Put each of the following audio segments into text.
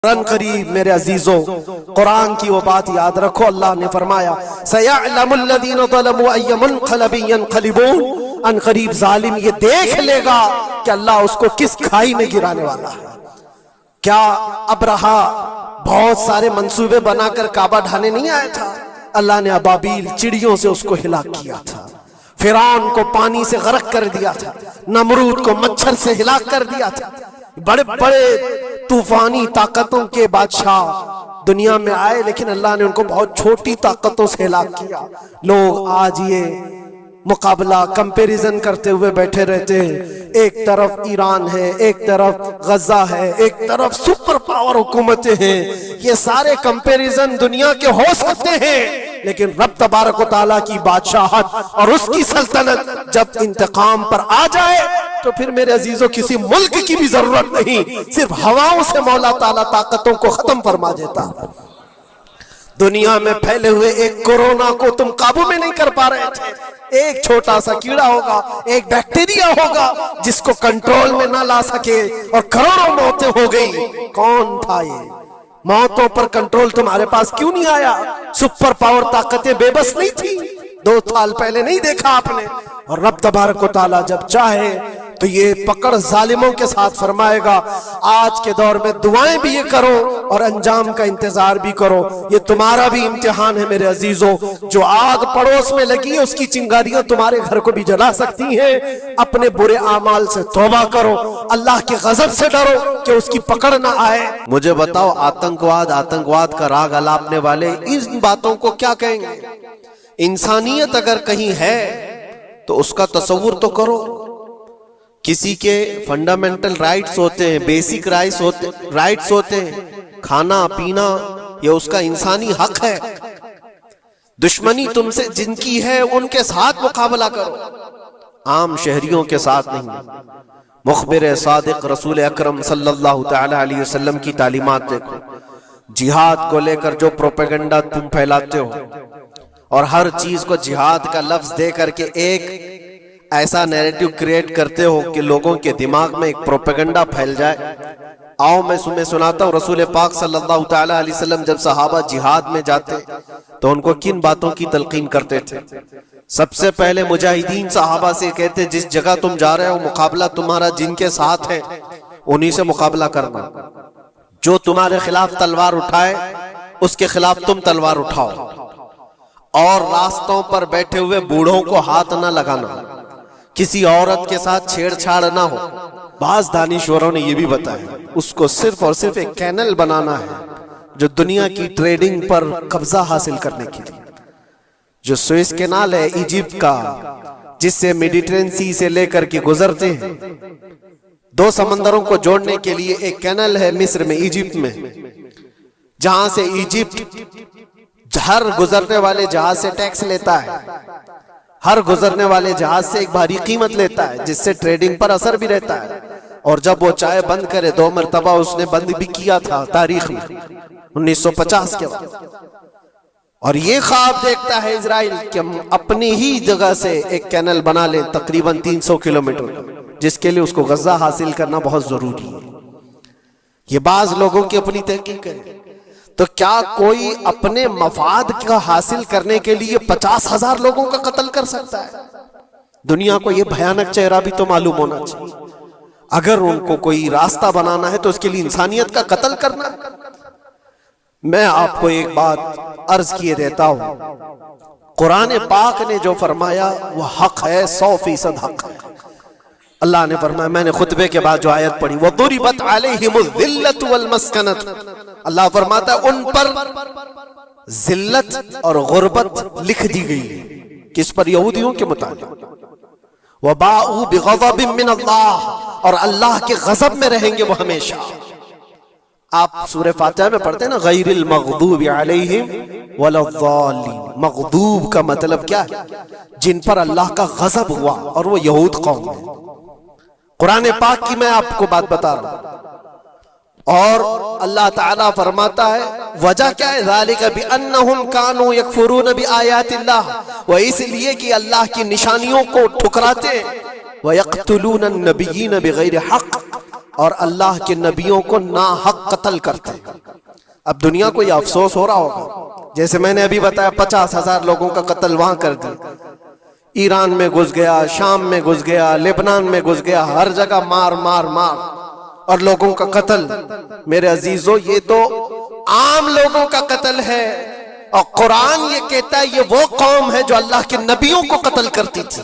قرآن قریب میرے عزیزوں، قرآن کی وہ بات یاد رکھو، اللہ نے فرمایا سَيَعْلَمُ الَّذِينَ ظَلَمُوا أَيَّ مُنْقَلَبٍ يَنْقَلِبُونَ، ان قریب ظالم یہ دیکھ لے گا کہ اللہ اس کو کس کھائی میں گرانے والا ہے۔ کیا ابرہا بہت سارے منصوبے بنا کر کعبہ ڈھانے نہیں آیا تھا؟ اللہ نے ابابیل چڑیوں سے اس کو ہلاک کیا تھا، فرعون کو پانی سے غرق کر دیا تھا، نمرود کو مچھر سے ہلاک کر دیا تھا۔ بڑے بڑے طوفانی طاقتوں کے بادشاہ دنیا میں آئے، لیکن اللہ نے ان کو بہت چھوٹی طاقتوں سے ہلاک کیا۔ لوگ آج یہ مقابلہ کمپیریزن کرتے ہوئے بیٹھے رہتے ہیں، ایک طرف ایران ہے، ایک طرف غزہ ہے، ایک طرف سپر پاور حکومتیں ہیں۔ یہ سارے کمپیریزن دنیا کے ہو سکتے ہیں، لیکن رب تبارک و تعالیٰ کی بادشاہت اور اس کی سلطنت جب انتقام پر آ جائے تو پھر میرے عزیزوں کسی ملک کی بھی ضرورت نہیں، صرف ہواؤں سے مولا تعالیٰ طاقتوں کو ختم فرما دیتا۔ دنیا میں پھیلے ہوئے ایک کورونا کو تم قابو میں نہیں کر پا رہے تھے، ایک چھوٹا سا کیڑا ہوگا، ایک بیکٹیریا ہوگا جس کو کنٹرول میں نہ لا سکے اور کروڑوں موتیں ہو گئی۔ کون تھا یہ؟ موتوں پر کنٹرول تمہارے پاس کیوں نہیں آیا؟ سپر پاور طاقتیں بے بس نہیں تھی؟ 2 سال پہلے نہیں دیکھا آپ نے؟ اور رب تبارک و تعالیٰ جب چاہے تو یہ پکڑ ظالموں کے ساتھ فرمائے گا۔ آج کے دور میں دعائیں بھی یہ کرو اور انجام کا انتظار بھی کرو۔ یہ تمہارا بھی امتحان ہے میرے عزیزوں، جو آگ پڑوس میں لگی ہے اس کی چنگاریاں تمہارے گھر کو بھی جلا سکتی ہیں۔ اپنے برے اعمال سے توبہ کرو، اللہ کے غضب سے ڈرو کہ اس کی پکڑ نہ آئے۔ مجھے بتاؤ، آتنکواد کا راگ الاپنے والے ان باتوں کو کیا کہیں گے؟ انسانیت اگر کہیں ہے تو اس کا تصور تو کرو۔ کسی کے فنڈامنٹل رائٹس ہوتے ہیں، بیسک رائٹس ہوتے ہیں، کھانا پینا، یہ اس کا انسانی حق ہے۔ دشمنی تم سے جن کی ہے ان کے ساتھ مقابلہ کرو، عام شہریوں کے ساتھ نہیں۔ مخبر صادق رسول اکرم صلی اللہ تعالی علیہ وسلم کی تعلیمات دیکھو، جہاد کو لے کر جو پروپیگنڈا تم پھیلاتے ہو اور ہر چیز کو جہاد کا لفظ دے کر کے ایک ایسا نیریٹو کریٹ کرتے ہو کہ لوگوں کے دماغ میں ایک پروپیگنڈا پھیل جائے۔ آؤ میں سناتا ہوں، رسول پاک صلی اللہ تعالی علیہ وسلم جب صحابہ جہاد میں جاتے تو ان کو کن باتوں کی تلقین کرتے تھے؟ سب سے پہلے مجاہدین صحابہ سے کہتے جس جگہ تم جا رہے ہو مقابلہ تمہارا جن کے ساتھ ہے انہی سے مقابلہ کرنا، جو تمہارے خلاف تلوار اٹھائے اس کے خلاف تم تلوار اٹھاؤ، اور راستوں پر بیٹھے ہوئے بوڑھوں کو ہاتھ نہ لگانا، کسی عورت کے ساتھ چھیڑ چھاڑ نہ ہو۔ بعض دانشوروں نے یہ بھی بتایا اس کو صرف اور صرف ایک کینل بنانا ہے جو دنیا کی ٹریڈنگ پر قبضہ حاصل کرنے کے لیے، جو سوئس کینال ہے ایجپٹ کا، جس سے میڈیٹرینین سی سے لے کر کے گزرتے ہیں، 2 سمندروں کو جوڑنے کے لیے ایک کینل ہے مصر میں، ایجپٹ میں، جہاں سے ایجپٹ ہر گزرنے والے جہاز سے ٹیکس لیتا ہے، ہر گزرنے والے جہاز سے ایک بھاری قیمت لیتا ہے، جس سے ٹریڈنگ پر اثر بھی رہتا ہے۔ اور جب وہ چاہے بند کرے، 2 مرتبہ اس نے بند بھی کیا تھا تاریخ میں 1950 کے وقت۔ اور یہ خواب دیکھتا ہے اسرائیل کہ ہم اپنی ہی جگہ سے ایک کینل بنا لیں تقریباً 300 کلومیٹر، جس کے لیے اس کو غزہ حاصل کرنا بہت ضروری ہے۔ یہ بعض لوگوں کی اپنی تحقیق ہے۔ تو کیا کوئی اپنے مفاد کا حاصل کرنے کے لیے 50,000 لوگوں کا قتل کر سکتا ہے؟ دنیا کو یہ بھیانک چہرہ بھی تو معلوم ہونا چاہیے۔ اگر ان کو کوئی راستہ بنانا ہے تو اس کے لیے انسانیت کا قتل کرنا۔ میں آپ کو ایک بات عرض کیے دیتا ہوں، قرآن پاک نے جو فرمایا وہ حق ہے، 100% حق ہے۔ اللہ نے فرمایا، میں نے خطبے کے بعد جو آیت پڑھی، وَضُرِبَتْ عَلَيْهِمُ الذِّلَّةُ وَالْمَسْكَنَةُ، اللہ فرماتا ہے ان پر ذلت اور غربت لکھ دی گئی ہے۔ کس پر؟ یہودیوں کے متعلق۔ وَبَاءُوا بِغَضَبٍ مِّنَ اللَّهِ، اور اللہ کے غضب میں رہیں گے وہ ہمیشہ۔ آپ سورہ فاتحہ میں پڑھتے ہیں نا، غیر المغضوب علیہم ولا الضالین۔ مغضوب کا مطلب کیا ہے؟ جن پر اللہ کا غضب ہوا، اور وہ یہود قوم ہے۔ قرآن پاک کی میں آپ کو بات بتا رہا ہوں، اور اللہ تعالیٰ فرماتا ہے وجہ کیا ہے؟ ذالک بأنہم کانوا یکفرون بآیات اللہ، وہ اس لیے کہ اللہ کی نشانیوں کو ٹھکراتے، ویقتلون النبیین بغیر حق، اور اللہ کے نبیوں کو ناحق قتل کرتے ہیں۔ اب دنیا کو یہ افسوس ہو رہا ہوگا، جیسے میں نے ابھی بتایا 50,000 لوگوں کا قتل وہاں کر دیا، ایران میں گھس گیا، شام میں گھس گیا، لبنان میں گھس گیا، ہر جگہ مار مار مار اور لوگوں کا قتل۔ میرے عزیزو، یہ تو عام لوگوں کا قتل ہے، اور قرآن یہ کہتا ہے یہ وہ قوم ہے جو اللہ کے نبیوں کو قتل کرتی تھی،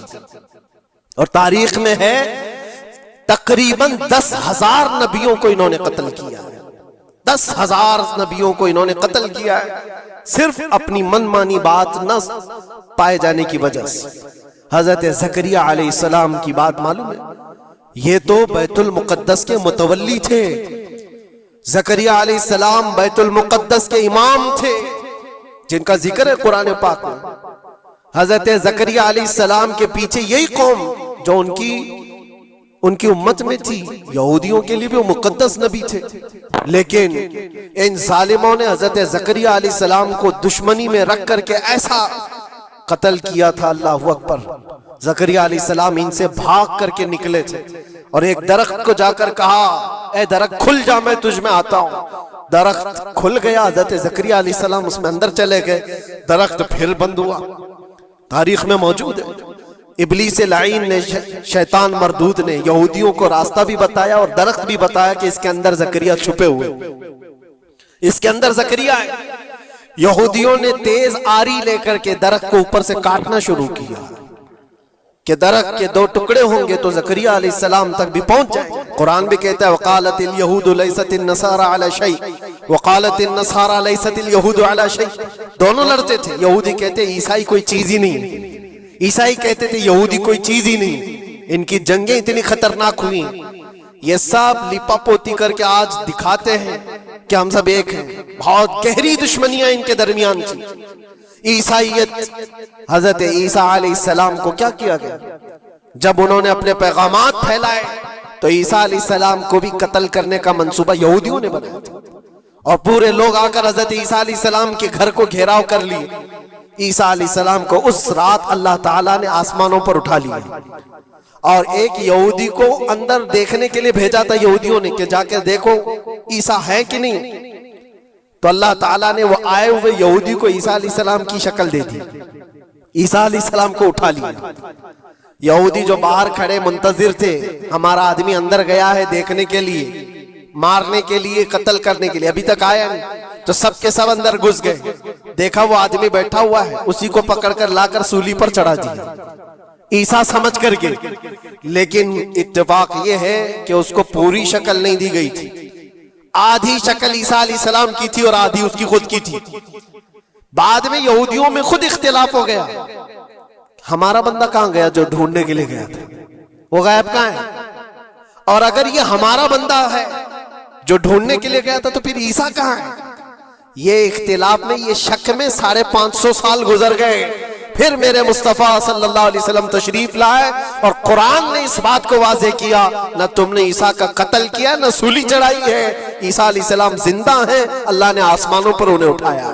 اور تاریخ میں ہے تقریباً 10,000 نبیوں کو انہوں نے قتل کیا ہے، 10,000 نبیوں کو انہوں نے قتل کیا ہے، صرف اپنی من مانی بات نہ پائے جانے کی وجہ سے۔ حضرت زکریا علیہ السلام کی بات معلوم ہے، یہ تو بیت المقدس کے متولی تھے، زکریا علیہ السلام بیت المقدس کے امام تھے، جن کا ذکر ہے قرآن پاک میں۔ حضرت زکریا علیہ السلام کے پیچھے یہی قوم جو ان کی امت میں تھی، یہودیوں کے لیے بھی وہ مقدس نبی تھے، لیکن ان ظالموں نے حضرت زکریا علیہ السلام کو دشمنی میں رکھ کر کے ایسا قتل کیا تھا، اللہ اکبر۔ زکریا علیہ السلام ان سے بھاگ کر کے نکلے تھے اور ایک درخت کو جا کر کہا، اے درخت کھل جا، میں تجھ میں آتا ہوں۔ درخت کھل گیا، حضرت زکریا علیہ السلام اس میں اندر چلے گئے، درخت پھر بند ہوا، تاریخ میں موجود ہے۔ ابلیس لعین نے، شیطان مردود نے یہودیوں کو راستہ بھی بتایا اور درخت بھی بتایا کہ اس کے اندر زکریا چھپے ہوئے، اس کے اندر زکریا ہے۔ یہودیوں نے تیز آری لے کر کے درخت کو اوپر سے کاٹنا شروع کیا کہ درخت کے 2 ٹکڑے ہوں گے تو زکریا علیہ السلام تک بھی پہنچ جائیں۔ قرآن بھی کہتا ہے وقالت اليہود لیست النصارى علی شیء وقالت النصارى لیست اليہود علی شیء۔ دونوں لڑتے تھے، یہودی کہتے عیسائی کوئی چیز ہی نہیں، عیسائی کہتے تھے یہودی کوئی چیز ہی نہیں۔ ان کی جنگیں اتنی خطرناک ہوئی، یہ سب لپا پوتی کر کے آج دکھاتے ہیں کہ ہم سب ایک ہیں۔ بہت گہری دشمنیاں ان کے درمیان تھی۔ عیسائیت، حضرت عیسیٰ علیہ السلام کو کیا کیا گیا؟ جب انہوں نے اپنے پیغامات پھیلائے تو عیسیٰ علیہ السلام کو بھی قتل کرنے کا منصوبہ یہودیوں نے بنایا تھا، اور پورے لوگ آ کر حضرت عیسیٰ علیہ السلام کے گھر کو گھیراؤ کر لی۔ عیسیٰ علیہ السلام کو اس رات اللہ تعالیٰ نے آسمانوں پر اٹھا لیا، اور ایک یہودی کو اندر دیکھنے کے لیے بھیجا تھا یہودیوں نے کہ جا کے دیکھو عیسیٰ ہے کہ نہیں۔ تو اللہ تعالیٰ نے وہ آئے ہوئے یہودی کو عیسیٰ علیہ السلام کی شکل دے دی، عیسیٰ علیہ السلام کو اٹھا لیا۔ یہودی جو باہر کھڑے منتظر تھے، ہمارا آدمی اندر گیا ہے دیکھنے کے لیے، مارنے کے لیے، قتل کرنے کے لیے، ابھی تک آیا نہیں، تو سب کے سب اندر گھس گئے۔ دیکھا وہ آدمی بیٹھا ہوا ہے، اسی کو پکڑ کر لا کر سولی پر چڑھا دیا عیسیٰ سمجھ کر کے۔ لیکن اتفاق یہ ہے کہ اس کو پوری شکل نہیں دی گئی تھی، آدھی شکل عیسیٰ علیہ السلام کی تھی اور آدھی اس کی خود کی تھی۔ بعد میں یہودیوں میں خود اختلاف ہو گیا، ہمارا بندہ کہاں گیا جو ڈھونڈنے کے لیے گیا تھا، وہ غائب کہاں ہے؟ اور اگر یہ ہمارا بندہ ہے جو ڈھونڈنے کے لیے گیا تھا تو پھر عیسیٰ کہاں ہے؟ یہ اختلاف میں، یہ شک میں 550 سال گزر گئے۔ پھر میرے مصطفیٰ صلی اللہ علیہ وسلم تشریف لائے اور قرآن نے اس بات کو واضح کیا، نہ تم نے عیسیٰ کا قتل کیا، نہ سولی چڑھائی ہے، عیسیٰ علیہ السلام زندہ ہیں، اللہ نے آسمانوں پر انہیں اٹھایا۔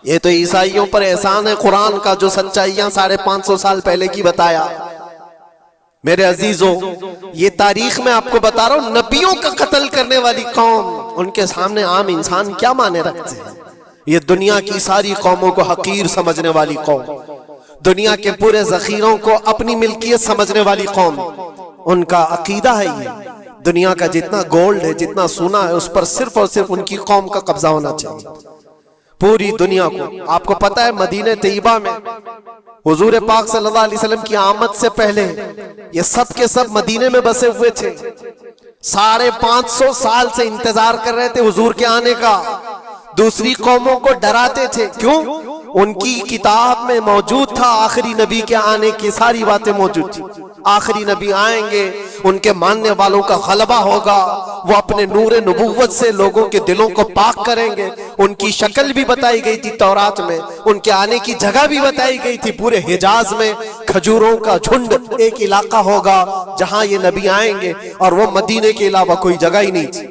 یہ تو عیسائیوں پر احسان ہے قرآن کا، جو سچائیاں 550 سال پہلے کی بتایا۔ میرے عزیزوں، یہ تاریخ میں آپ کو بتا رہا ہوں، نبیوں کا قتل کرنے والی قوم، ان کے سامنے عام انسان کیا مانے رکھتے ہیں؟ یہ دنیا کی ساری قوموں کو حقیر سمجھنے والی قوم، دنیا کے پورے ذخیروں کو اپنی ملکیت سمجھنے والی قوم، ان کا عقیدہ ہے یہ دنیا کا جتنا گولڈ ہے، جتنا سونا ہے، اس پر صرف اور صرف ان کی قوم کا قبضہ ہونا چاہیے، پوری دنیا کو۔ آپ کو پتا ہے مدینہ طیبہ میں حضور پاک صلی اللہ علیہ وسلم کی آمد سے پہلے یہ سب کے سب مدینے میں بسے ہوئے تھے، 550 سال سے انتظار کر رہے تھے حضور کے آنے کا، دوسری قوموں کو ڈراتے تھے۔ کیوں؟ ان کی کتاب میں موجود تھا آخری نبی کے آنے کی ساری باتیں موجود تھی، آخری نبی آئیں گے، ان کے ماننے والوں کا غلبہ ہوگا، وہ اپنے نور نبوت سے لوگوں کے دلوں کو پاک کریں گے۔ ان کی شکل بھی بتائی گئی تھی تورات میں، ان کے آنے کی جگہ بھی بتائی گئی تھی، پورے حجاز میں کھجوروں کا جھنڈ ایک علاقہ ہوگا جہاں یہ نبی آئیں گے، اور وہ مدینے کے علاوہ کوئی جگہ ہی نہیں تھی۔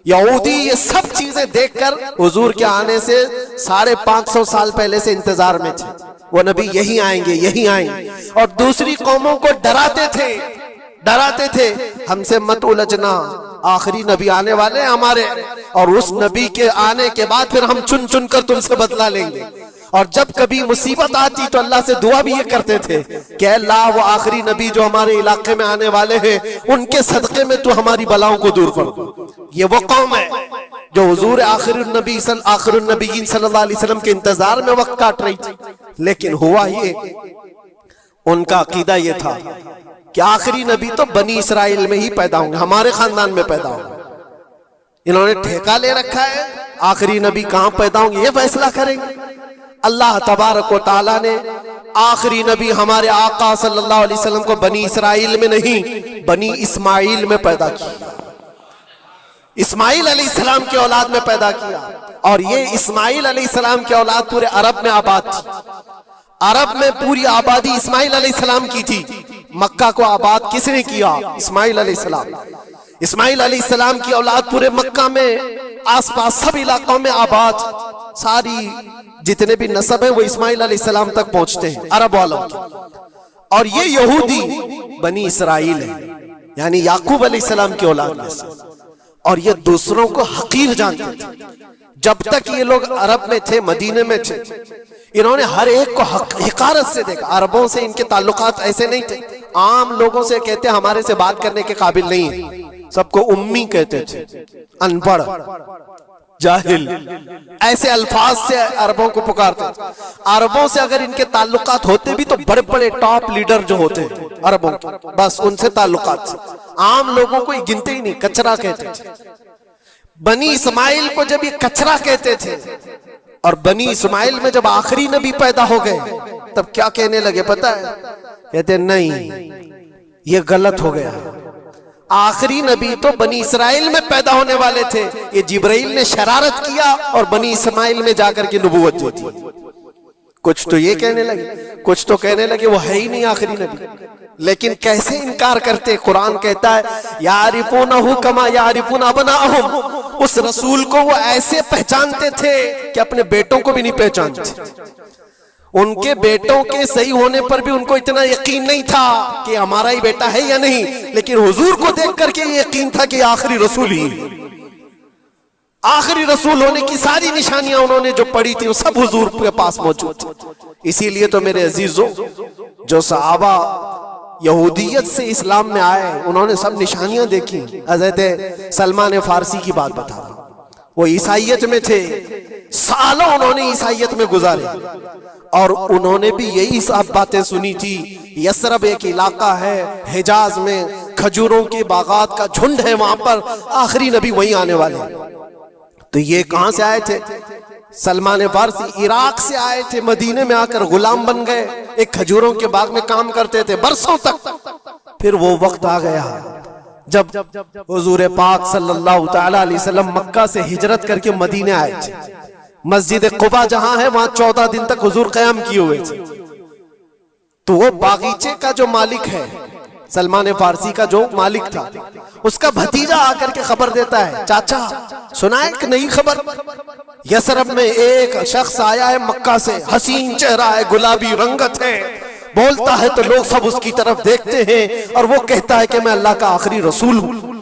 یہودی یہ سب چیزیں دیکھ کر حضور کے آنے سے 550 سال پہلے سے انتظار میں تھے، وہ نبی یہی آئیں گے، یہی آئیں گے، اور دوسری قوموں کو ڈراتے تھے، ڈراتے تھے ہم سے مت الجھنا، آخری نبی آنے والے ہیں ہمارے، اور اس نبی کے آنے کے بعد پھر ہم چن چن کر تم سے بدلہ لیں گے۔ اور جب کبھی مصیبت آتی تو اللہ سے دعا بھی یہ کرتے تھے کہ اللہ وہ آخری نبی جو ہمارے علاقے میں آنے والے ہیں ان کے صدقے میں تو ہماری بلاؤں کو دور کر دو۔ یہ وہ قوم ہے جو حضور آخر النبیین صلی اللہ علیہ وسلم کے انتظار میں وقت کاٹ رہی تھی، لیکن ہوا یہ، ان کا عقیدہ یہ تھا کہ آخری نبی تو بنی اسرائیل میں ہی پیدا ہوں گے، ہمارے خاندان میں پیدا ہوں گے۔ انہوں نے ٹھیکہ لے رکھا ہے آخری نبی کہاں پیدا ہوں گے یہ فیصلہ کریں گے۔ اللہ تبارک و تعالیٰ نے آخری نبی ہمارے آقا صلی اللہ علیہ وسلم کو بنی اسرائیل میں نہیں بنی اسماعیل میں پیدا کیا، اسماعیل علیہ السلام کی اولاد میں پیدا کیا، اور یہ اسماعیل علیہ السلام کی اولاد پورے عرب میں آباد تھی۔ عرب میں پوری آبادی اسماعیل علیہ السلام کی تھی۔ مکہ کو آباد کس نے کیا؟ اسماعیل علیہ السلام۔ اسماعیل علیہ السلام کی اولاد پورے مکہ میں آس پاس سب علاقوں میں آباد، ساری جتنے بھی نسب ہیں وہ اسماعیل علیہ السلام تک پہنچتے ہیں عرب والوں کی۔ اور یہ یہودی بنی اسرائیل ہے، یعنی یعقوب علیہ السلام کی اولاد میں سے، اور یہ دوسروں کو حقیر جانتے تھے۔ جب تک یہ لوگ عرب میں تھے، مدینے میں تھے، انہوں نے ہر ایک کو حقارت سے دیکھا۔ عربوں سے ان کے تعلقات ایسے نہیں تھے، عام لوگوں سے کہتے ہمارے سے بات کرنے کے قابل نہیں ہیں، سب کو امی کہتے تھے، ان پڑھ، جاہل، ایسے الفاظ سے عربوں کو پکارتے تھے۔ عربوں سے اگر ان کے تعلقات ہوتے بھی تو بڑے بڑے ٹاپ لیڈر جو ہوتے عربوں کے، بس ان سے تعلقات سے، عام لوگوں کو یہ گنتے ہی نہیں، کچرا کہتے تھے۔ بنی اسماعیل کو جب یہ کچرا کہتے تھے، اور بنی اسماعیل میں جب آخری نبی پیدا ہو گئے تب کیا کہنے لگے پتہ ہے؟ کہتے نہیں، یہ غلط ہو گیا، آخری نبی تو بنی اسرائیل میں پیدا ہونے والے تھے، یہ جبرائیل نے شرارت کیا اور بنی اسماعیل میں جا کر کے نبوت دی تھی۔ کچھ تو یہ کہنے لگے، کچھ تو کہنے لگے وہ ہے ہی نہیں آخری نبی۔ لیکن کیسے انکار کرتے؟ قرآن کہتا ہے یعرفونہ کما یعرفون ابناءہم، اس رسول کو وہ ایسے پہچانتے تھے کہ اپنے بیٹوں کو بھی نہیں پہچانتے۔ ان کے بیٹوں کے صحیح ہونے پر بھی ان کو اتنا یقین نہیں تھا کہ ہمارا ہی بیٹا ہے یا نہیں، لیکن حضور کو دیکھ کر کے یہ یقین تھا کہ آخری رسول ہی، آخری رسول ہونے کی ساری نشانیاں انہوں نے جو پڑھی تھی وہ سب حضور کے پاس موجود تھی۔ اسی لیے تو میرے عزیزوں، جو صحابہ یہودیت سے اسلام میں آئے انہوں نے سب نشانیاں دیکھی۔ حضرت سلمان فارسی کی بات بتا رہا ہوں، وہ عیسائیت میں تھے، سالوں انہوں نے عیسائیت میں گزارے، اور انہوں نے بھی یہی سب باتیں سنی تھی۔ یثرب ایک علاقہ ہے حجاز میں، کھجوروں کے باغات کا جھنڈ ہے، وہاں پر آخری نبی وہیں آنے والے۔ تو یہ کہاں سے آئے تھے؟ سلمان فارسی عراق سے آئے تھے، مدینے میں آ کر غلام بن گئے، ایک کھجوروں کے باغ میں کام کرتے تھے برسوں تک۔ پھر وہ وقت آ گیا جب حضور پاک صلی اللہ تعالی علیہ وسلم مکہ سے ہجرت کر کے مدینے آئے تھے۔ مسجد قباء جہاں ہے وہاں 14 دن تک حضور قیام کیے ہوئے تھے۔ تو وہ باغیچے کا جو مالک ہے، سلمان فارسی کا جو مالک تھا، اس کا بھتیجا آ کر کے خبر دیتا ہے، چاچا سنا ہے کہ نئی خبر؟ یثرب میں ایک شخص آیا ہے مکہ سے، حسین چہرہ ہے، گلابی رنگت ہے، بولتا ہے تو لوگ سب اس کی طرف دیکھتے ہیں، اور وہ کہتا ہے کہ میں اللہ کا آخری رسول ہوں۔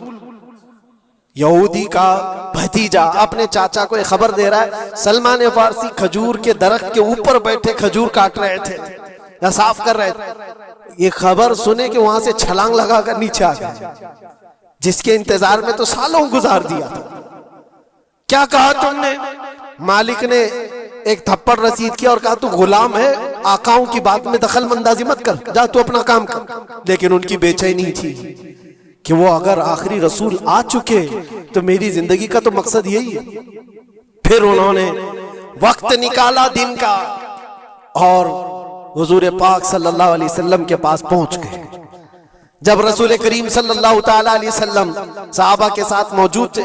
یہودی کا بھتیجا اپنے چاچا کو یہ خبر دے رہا ہے۔ سلمان فارسی کھجور کے درخت کے اوپر بیٹھے کھجور کاٹ رہے تھے یا صاف کر رہے تھے، یہ خبر سنے کہ وہاں سے چھلانگ لگا کر نیچے آ گئے، جس کے انتظار میں تو سالوں گزار دیا تھا۔ کیا کہا تم نے؟ مالک نے ایک تھپڑ رسید کیا اور کہا تو غلام ہے، آقاؤں کی بات میں دخل اندازی مت کر، جا تو اپنا کام کر۔ لیکن ان کی بے چینی تھی کہ وہ اگر آخری رسول آ چکے تو میری زندگی کا تو مقصد یہی ہے۔ پھر انہوں نے وقت نکالا دن کا اور حضور پاک صلی اللہ علیہ وسلم کے پاس پہنچ گئے۔ جب رسول کریم صلی اللہ تعالی علیہ وسلم صحابہ کے ساتھ موجود تھے،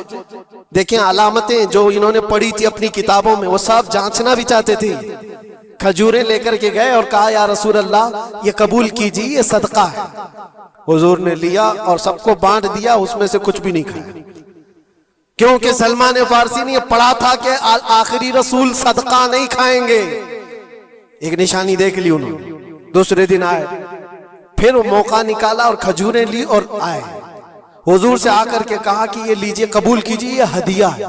دیکھیں علامتیں جو انہوں نے پڑھی تھی اپنی کتابوں میں، وہ سب جانچنا بھی چاہتے تھے۔ کھجوریں لے کر کے گئے اور کہا یا رسول اللہ یہ قبول کیجیے، یہ صدقہ ہے۔ حضور نے لیا اور سب کو بانٹ دیا، اس میں سے کچھ بھی نہیں کھایا، کیونکہ سلمان فارسی نے یہ پڑھا تھا کہ آخری رسول صدقہ نہیں کھائیں گے۔ ایک نشانی دیکھ لی انہوں نے۔ دوسرے دن آئے، پھر وہ موقع نکالا اور کھجوریں لی اور آئے، حضور سے آ کر کے کہا کہ یہ لیجئے، قبول کیجئے، یہ ہدیہ ہے۔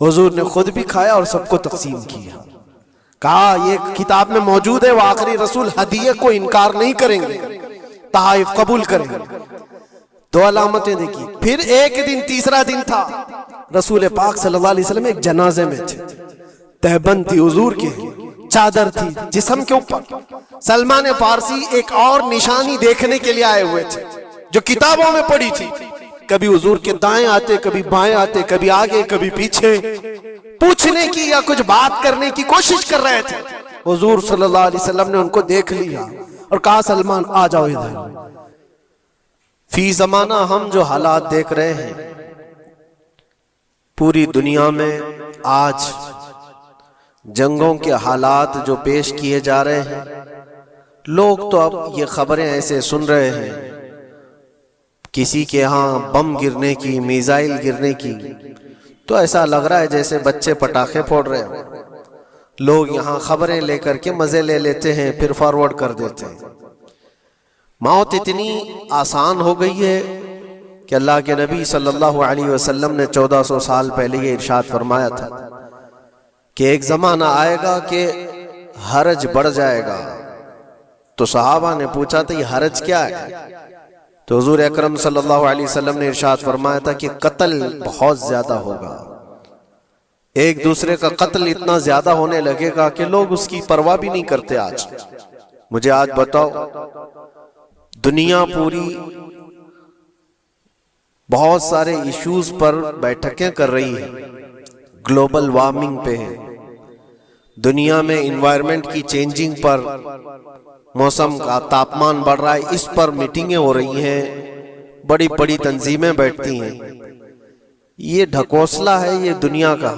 حضور نے خود بھی کھایا اور سب کو تقسیم کیا، کہا یہ کتاب میں موجود ہے، وہ آخری رسول ہدیے کو انکار نہیں کریں گے، تحائف قبول کریں گے۔ دو علامتیں دیکھی۔ پھر ایک دن، تیسرا دن تھا، رسول پاک صلی اللہ علیہ وسلم ایک جنازے میں تھے، تہبند تھی حضور کے، چادر تھی جسم کے اوپر۔ سلمان فارسی ایک اور نشانی دیکھنے کے لیے آئے ہوئے تھے جو کتابوں میں پڑھی تھی، کبھی حضور کے دائیں آتے، کبھی بائیں آتے، کبھی آگے کبھی پیچھے، پوچھنے کی یا کچھ بات کرنے کی کوشش کر رہے تھے۔ حضور صلی اللہ علیہ وسلم نے ان کو دیکھ لیا اور کہا سلمان آ جاؤ ادھر۔ فی زمانہ ہم جو حالات دیکھ رہے ہیں پوری دنیا میں، آج جنگوں کے حالات جو پیش کیے جا رہے ہیں، لوگ تو اب یہ خبریں ایسے سن رہے ہیں، کسی کے ہاں بم گرنے کی، میزائل گرنے کی، تو ایسا لگ رہا ہے جیسے بچے پٹاخے پھوڑ رہے ہیں۔ لوگ یہاں خبریں لے کر کے مزے لے لیتے ہیں، پھر فارورڈ کر دیتے ہیں۔ موت اتنی آسان ہو گئی ہے کہ اللہ کے نبی صلی اللہ علیہ وسلم نے 1400 سال پہلے یہ ارشاد فرمایا تھا کہ ایک زمانہ آئے گا کہ حرج بڑھ جائے گا۔ تو صحابہ نے پوچھا تھا یہ حرج کیا ہے؟ تو حضور اکرم صلی اللہ علیہ وسلم نے ارشاد فرمایا تھا کہ قتل بہت زیادہ ہوگا، ایک دوسرے کا قتل اتنا زیادہ ہونے لگے گا کہ لوگ اس کی پرواہ بھی نہیں کرتے۔ آج مجھے آج بتاؤ، دنیا پوری بہت سارے ایشوز پر بیٹھکیں کر رہی ہے، گلوبل وارمنگ پہ ہے، دنیا میں انوائرمنٹ کی چینجنگ پر، موسم کا تاپمان بڑھ رہا ہے، اس پر میٹنگیں ہو رہی ہیں، بڑی بڑی تنظیمیں بیٹھتی ہیں۔ یہ ڈھکوسلہ ہے یہ دنیا کا،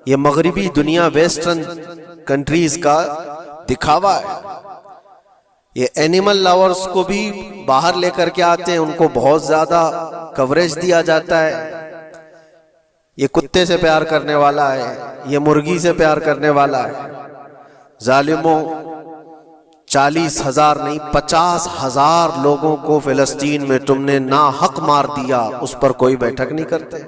یہ مغربی دنیا، ویسٹرن کنٹریز کا دکھاوا ہے۔ یہ اینیمل لاورز کو بھی باہر لے کر کے آتے ہیں، ان کو بہت زیادہ کوریج دیا جاتا ہے۔ یہ کتے سے پیار کرنے والا ہے، یہ مرغی سے پیار کرنے والا ہے۔ ظالموں، 40,000 نہیں 50,000 لوگوں کو فلسطین میں تم نے ناحق مار دیا، اس پر کوئی بیٹھک نہیں کرتے۔